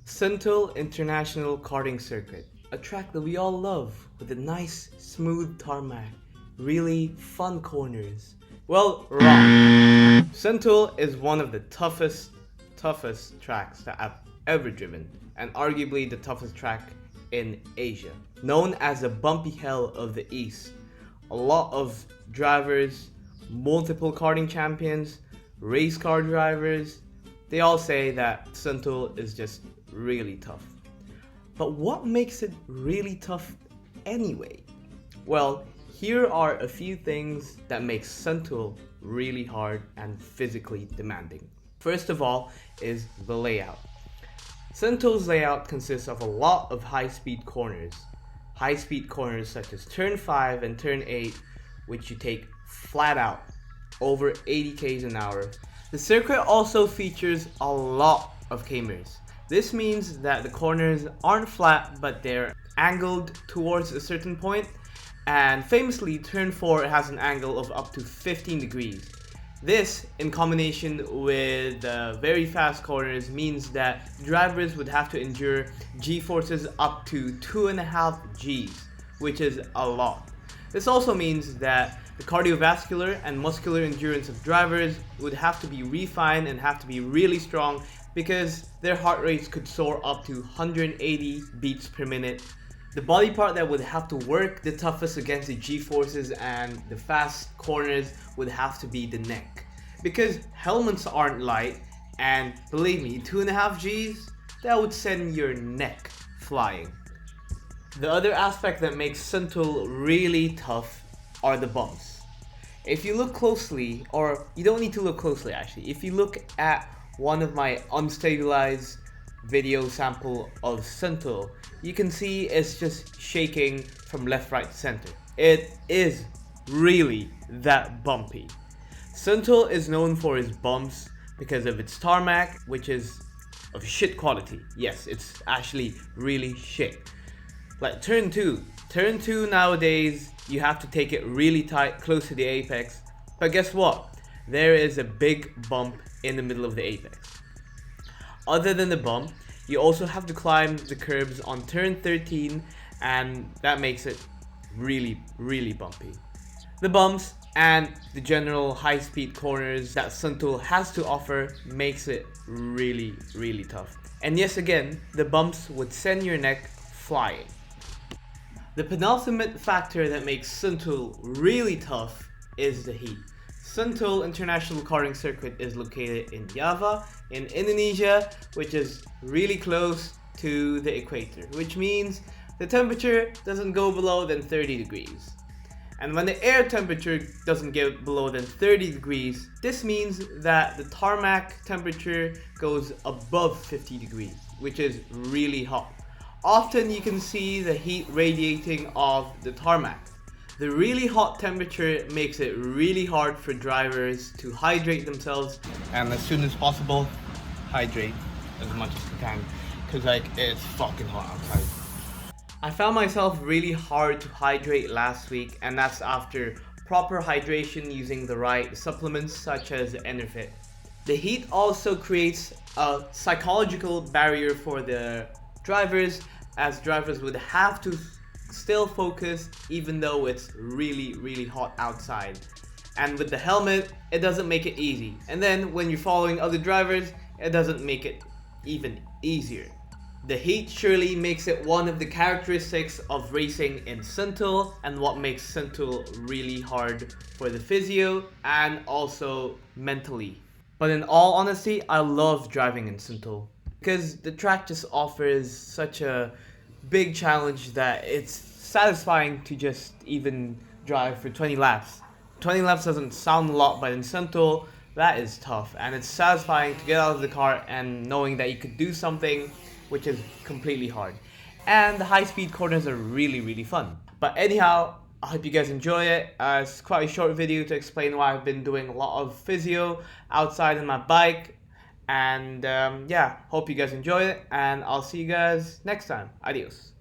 Sentul International Karting Circuit, a track that we all love with a nice, smooth tarmac, really fun corners. Well, wrong. Sentul is one of the toughest tracks that I've ever driven, and arguably the toughest track in Asia. Known as the bumpy hell of the East, a lot of drivers, multiple karting champions, race car drivers, they all say that Sentul is just really tough. But what makes it really tough anyway? Well, here are a few things that make Sentul really hard and physically demanding. First of all is the layout. Sentul's layout consists of a lot of high-speed corners. High-speed corners such as turn 5 and turn 8, which you take flat out, over 80 km an hour. The circuit also features a lot of K-mirrors. This means that the corners aren't flat, but they're angled towards a certain point, and famously turn 4 has an angle of up to 15 degrees. This, in combination with very fast corners, means that drivers would have to endure G-forces up to 2.5 Gs, which is a lot. This also means that the cardiovascular and muscular endurance of drivers would have to be refined and have to be really strong, because their heart rates could soar up to 180 beats per minute. The body part that would have to work the toughest against the G-forces and the fast corners would have to be the neck. Because helmets aren't light, and believe me, 2.5 Gs, that would send your neck flying. The other aspect that makes Sentul really tough are the bumps. If you look closely, or you don't need to look closely actually, if you look at one of my unstabilized video sample of Sentul, you can see it's just shaking from left, right, center. It is really that bumpy. Sentul is known for its bumps because of its tarmac, which is of shit quality. Yes, it's actually really shit. Like turn 2 nowadays, you have to take it really tight, close to the apex. But guess what? There is a big bump in the middle of the apex. Other than the bump, you also have to climb the curbs on turn 13, and that makes it really bumpy. The bumps and the general high-speed corners that Sentul has to offer makes it really tough. And yes, again, the bumps would send your neck flying. The penultimate factor that makes Sentul really tough is the heat. Sentul International Karting Circuit is located in Java, in Indonesia, which is really close to the equator, which means the temperature doesn't go below than 30 degrees. And when the air temperature doesn't get below than 30 degrees, this means that the tarmac temperature goes above 50 degrees, which is really hot. Often you can see the heat radiating off the tarmac. The really hot temperature makes it really hard for drivers to hydrate themselves, and as soon as possible, hydrate as much as you can, because it's fucking hot outside. I found myself really hard to hydrate last week, and that's after proper hydration using the right supplements such as Enerfit. The heat also creates a psychological barrier for the drivers, as drivers would have to still focus even though it's really hot outside. And with the helmet, it doesn't make it easy. And then when you're following other drivers, it doesn't make it even easier. The heat surely makes it one of the characteristics of racing in Sentul, and what makes Sentul really hard for the physio and also mentally. But in all honesty, I love driving in Sentul because the track just offers such a big challenge that it's satisfying to just even drive for 20 laps. 20 laps doesn't sound a lot, but in Sentul, that is tough, and it's satisfying to get out of the car and knowing that you could do something which is completely hard. And the high-speed corners are really fun. But anyhow, I hope you guys enjoy it. It's quite a short video to explain why I've been doing a lot of physio outside on my bike. And yeah, hope you guys enjoy it, and I'll see you guys next time. Adios.